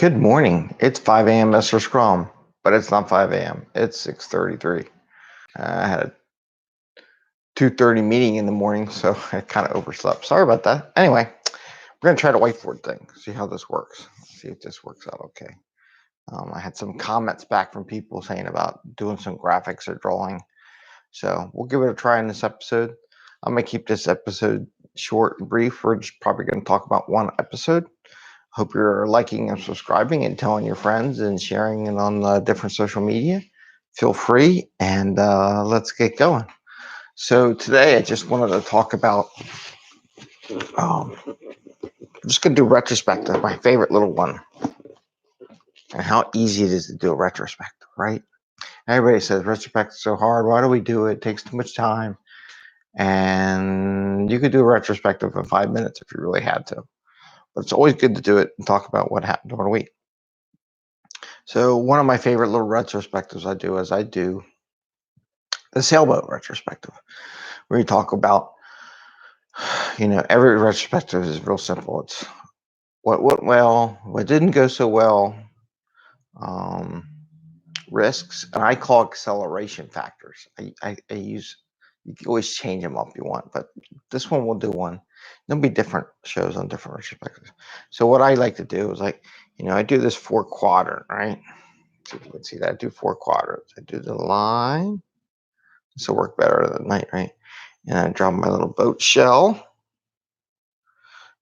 Good morning. It's 5 a.m. Mester Scrum, but it's not 5 a.m. It's 6:33. I had a 2:30 meeting in the morning, so I kind of overslept. Sorry about that. Anyway, we're going to try the whiteboard thing, see how this works. See if this works out okay. I had some comments back from people saying about doing some graphics or drawing. So we'll give it a try in this episode. I'm going to keep this episode short and brief. We're just probably going to talk about one episode. Hope you're liking and subscribing and telling your friends and sharing it on different social media. Feel free, and let's get going. So today I just wanted to talk about, I'm just going to do retrospective, my favorite little one, and how easy it is to do a retrospective, right? Everybody says retrospective is so hard. Why do we do it? It takes too much time. And you could do a retrospective in 5 minutes if you really had to. But it's always good to do it and talk about what happened during the week. So one of my favorite little retrospectives I do is I do the sailboat retrospective, where you talk about, every retrospective is real simple. It's what went well, what didn't go so well, risks, and I call acceleration factors. I use, you can always change them up if you want, but this one we'll do one. There'll be different shows on different retrospectives. So what I like to do is I do this 4-quadrant, right? So if you can see that, I do 4 quadrants. I do the line. This will work better at night, right? And I draw my little boat shell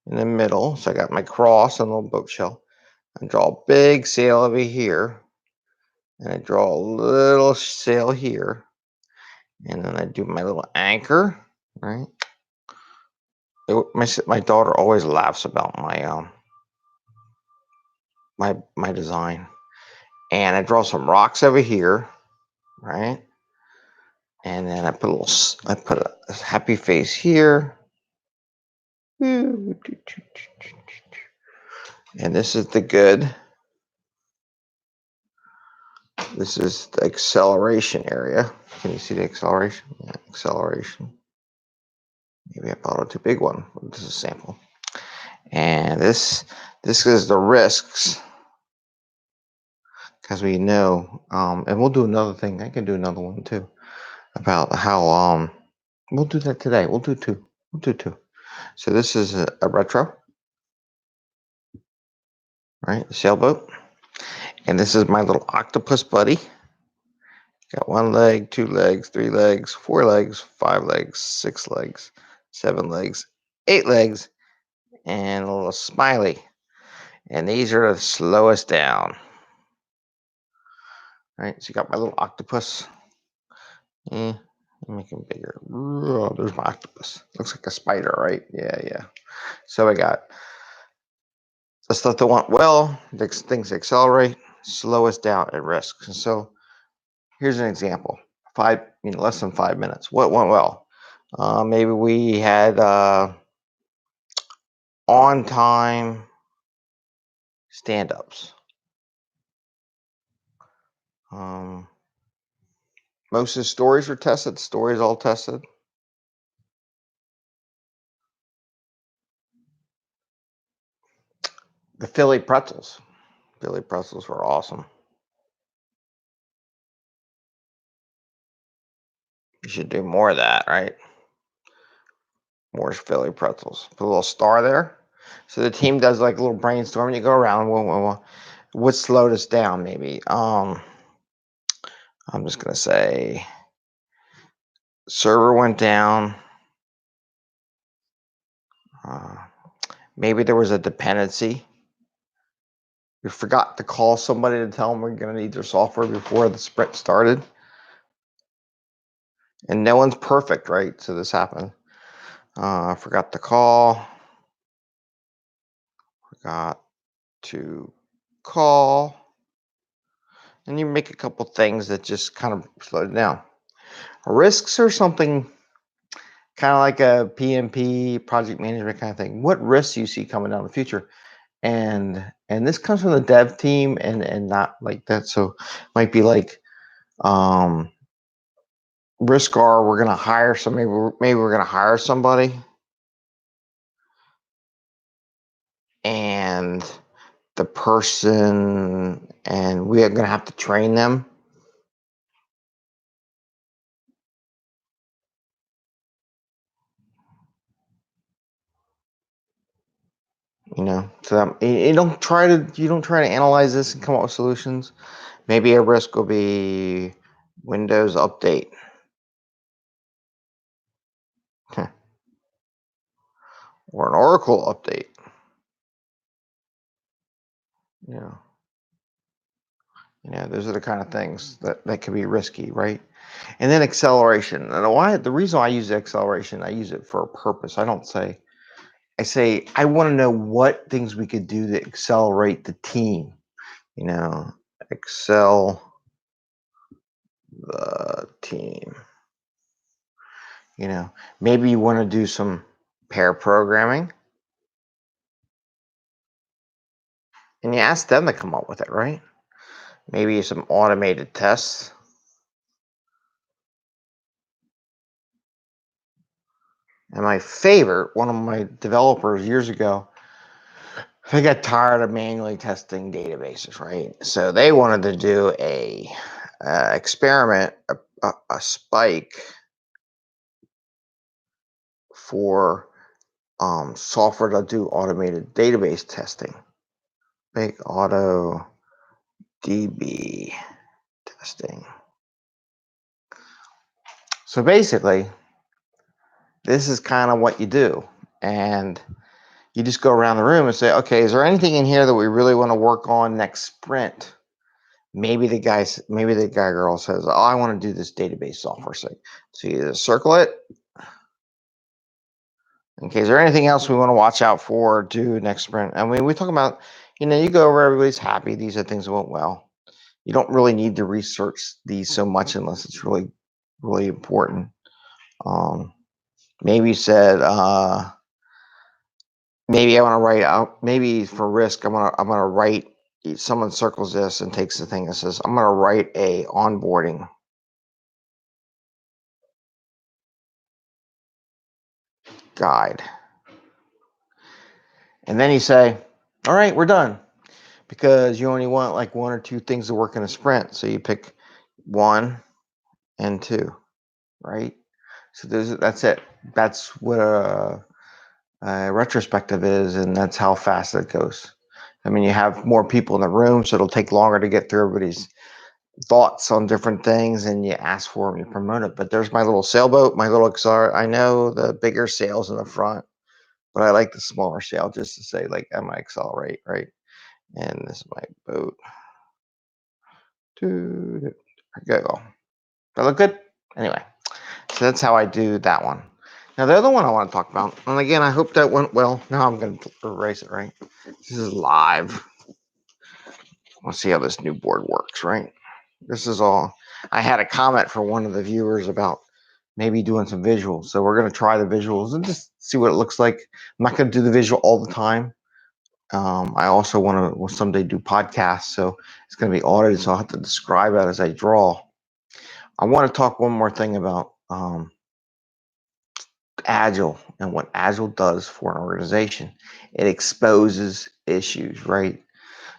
in the middle. So I got my cross and a little boat shell. I draw a big sail over here. And I draw a little sail here. And then I do my little anchor, right? My daughter always laughs about my design. And I draw some rocks over here, right? And then I put a happy face here. And this is the good. This is the acceleration area. Can you see the acceleration? Yeah, acceleration. Maybe I bought a too big one. This is a sample. And this is the risks, because we know, and we'll do another thing. I can do another one too about how we'll do that today. We'll do two. So this is a retro, right? A sailboat. And this is my little octopus buddy. Got 1 leg, 2 legs, 3 legs, 4 legs, 5 legs, 6 legs, 7 legs, 8 legs, and a little smiley. And these are to slow us down. Right, so you got my little octopus. Make him bigger. Oh, there's my octopus. Looks like a spider, right? Yeah. So I got the stuff that went well, things accelerate, slow us down at risk. And so here's an example. Less than 5 minutes. What went well? Maybe we had on-time stand-ups. Most of the stories were tested. Stories all tested. The Philly pretzels. Philly pretzels were awesome. You should do more of that, right? More Philly pretzels. Put a little star there. So the team does like a little brainstorm. You go around. What slowed us down? Maybe. I'm just gonna say server went down. Maybe there was a dependency. We forgot to call somebody to tell them we're going to need their software before the sprint started. And no one's perfect, right? So this happened. I forgot to call. Forgot to call. And you make a couple things that just kind of slow it down. Risks are something kind of like a PMP, project management kind of thing. What risks do you see coming down the future? And this comes from the dev team and not like that. So it might be like risk are we're gonna hire somebody, maybe we're gonna hire somebody and the person, and we are going to have to train them. You know, so that, you don't try to analyze this and come up with solutions. Maybe a risk will be Windows update. Or an Oracle update. Yeah. Those are the kind of things that can be risky, right? And then acceleration. And the reason I use acceleration, I use it for a purpose. I say I want to know what things we could do to accelerate the team. Excel the team. Maybe you want to do some pair programming. And you ask them to come up with it, right? Maybe some automated tests. And my favorite, one of my developers years ago, they got tired of manually testing databases, right? So they wanted to do a experiment, a spike for software to do automated database testing. Big auto DB testing. So basically, this is kind of what you do. And you just go around the room and say, okay, is there anything in here that we really want to work on next sprint? Maybe the guy girl says, oh, I want to do this database software site. So you just circle it. Okay, is there anything else we want to watch out for or do next sprint? I mean, we talk about, you go over, everybody's happy. These are things that went well. You don't really need to research these so much unless it's really, really important. Maybe you said, maybe I want to write out, maybe for risk, I'm gonna write, someone circles this and takes the thing and says, I'm gonna write a onboarding guide. And then you say, all right, we're done. Because you only want like one or two things to work in a sprint. So you pick 1 and 2, right? So that's it. That's what a retrospective is, and that's how fast it goes. I mean, you have more people in the room, so it'll take longer to get through everybody's thoughts on different things, and you ask for them, you promote it. But there's my little sailboat, my little accelerator. I know the bigger sails in the front, but I like the smaller sail just to say, like, I'm gonna accelerate, right? And this is my boat. There we go. That look good? Anyway, so that's how I do that one. Now, the other one I want to talk about, and again, I hope that went well. Now I'm going to erase it, right? This is live. Let's see how this new board works, right? This is all. I had a comment from one of the viewers about maybe doing some visuals. So we're going to try the visuals and just see what it looks like. I'm not going to do the visual all the time. I also want to someday do podcasts, so it's going to be audited, so I'll have to describe it as I draw. I want to talk one more thing about Agile and what Agile does for an organization. It exposes issues, right?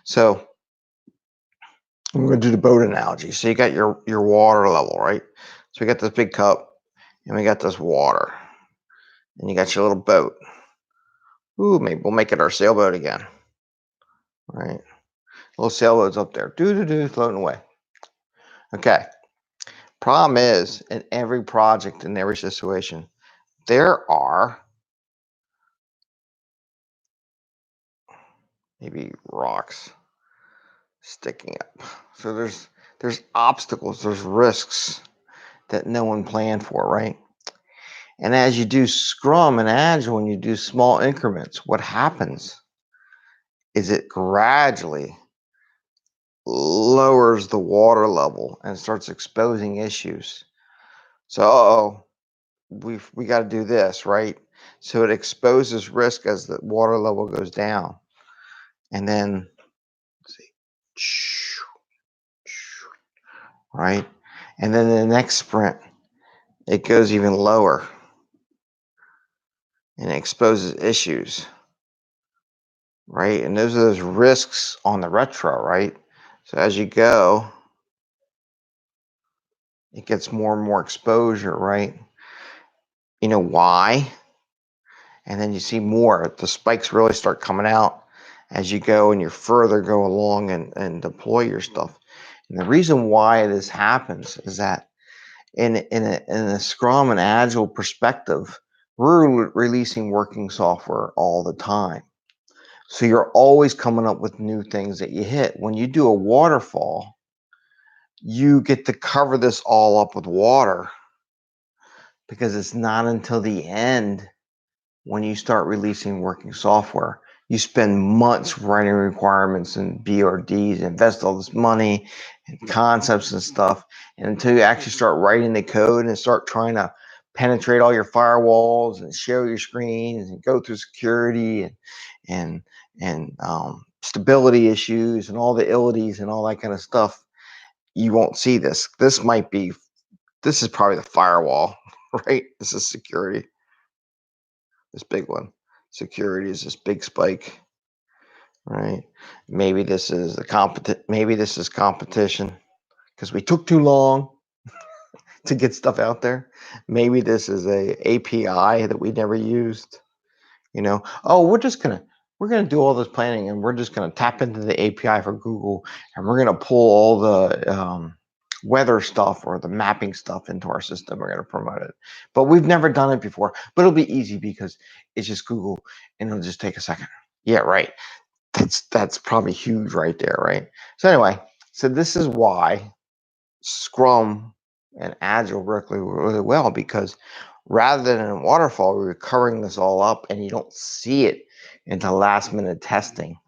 So I'm going to do the boat analogy. So you got your water level, right? So we got this big cup, and we got this water, and you got your little boat. Ooh, maybe we'll make it our sailboat again, right? Little sailboat's up there, floating away. Okay. Problem is, in every project, in every situation, there are maybe rocks sticking up. So there's obstacles, there's risks that no one planned for, right? And as you do Scrum and Agile, when you do small increments, what happens is it gradually lowers the water level and starts exposing issues. So, we got to do this, right? So it exposes risk as the water level goes down. And then, let's see, right? And then the next sprint, it goes even lower and it exposes issues, right? And those are those risks on the retro, right? So as you go, it gets more and more exposure, right? You know why? And then you see more. The spikes really start coming out as you go and you further go along and deploy your stuff. And the reason why this happens is that in a Scrum and Agile perspective, we're releasing working software all the time. So you're always coming up with new things that you hit. When you do a waterfall, you get to cover this all up with water because it's not until the end when you start releasing working software. You spend months writing requirements and BRDs, invest all this money and concepts and stuff. And until you actually start writing the code and start trying to penetrate all your firewalls and share your screens and go through security and stability issues and all the illities and all that kind of stuff, you won't see this. This is probably the firewall, right? This is security. This big one. Security is this big spike, right? Maybe this is competition because we took too long to get stuff out there. Maybe this is a API that we never used. Oh, we're gonna do all this planning and we're just gonna tap into the API for Google and we're gonna pull all the weather stuff or the mapping stuff into our system. We're gonna promote it, but we've never done it before. But it'll be easy because it's just Google and it'll just take a second. Yeah, right. That's probably huge right there, right? So anyway, so this is why Scrum and Agile work really well, because rather than in waterfall, we're covering this all up and you don't see it until last minute testing.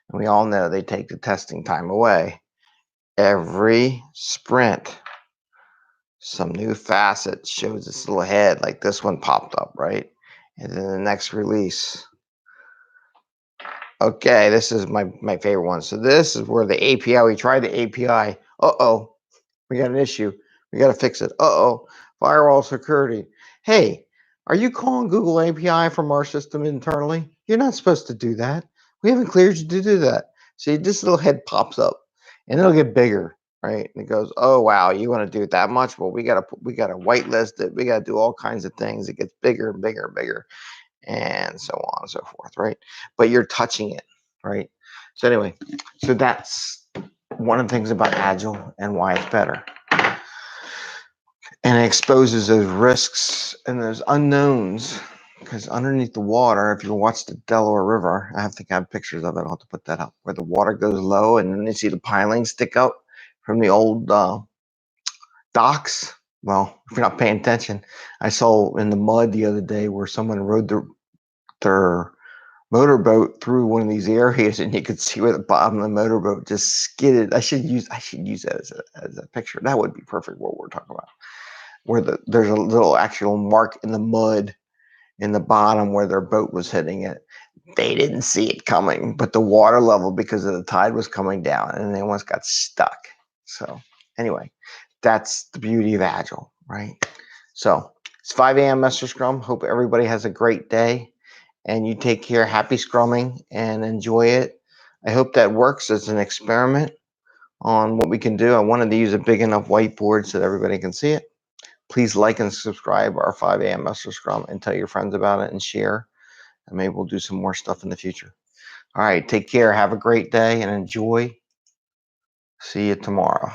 And we all know they take the testing time away. Every sprint, some new facet shows its little head, like this one popped up, right? And then the next release. Okay, this is my favorite one. So this is where the API, we tried the API. Uh-oh, we got an issue. We got to fix it. Uh-oh, firewall security. Hey, are you calling Google API from our system internally? You're not supposed to do that. We haven't cleared you to do that. See, this little head pops up and it'll get bigger, right? And it goes, oh, wow, you want to do it that much? Well, we got to whitelist it. We got to do all kinds of things. It gets bigger and bigger and bigger, and so on and so forth, right? But you're touching it, right? So anyway, so that's one of the things about Agile and why it's better. And it exposes those risks and those unknowns, because underneath the water, if you watch the Delaware River, I think I have pictures of it, I'll have to put that up, where the water goes low and then you see the pilings stick out from the old docks. Well, if you're not paying attention, I saw in the mud the other day where someone rode their motorboat through one of these areas and you could see where the bottom of the motorboat just skidded. I should use that as a picture. That would be perfect what we're talking about. Where there's a little actual mark in the mud in the bottom where their boat was hitting it. They didn't see it coming, but the water level, because of the tide, was coming down and they almost got stuck. So anyway, that's the beauty of Agile, right? So it's 5 a.m. Mester Scrum. Hope everybody has a great day and you take care. Happy scrumming and enjoy it. I hope that works as an experiment on what we can do. I wanted to use a big enough whiteboard so that everybody can see it. Please like and subscribe our 5 a.m. Mester Scrum and tell your friends about it and share. And maybe we'll do some more stuff in the future. All right, take care. Have a great day and enjoy. See you tomorrow.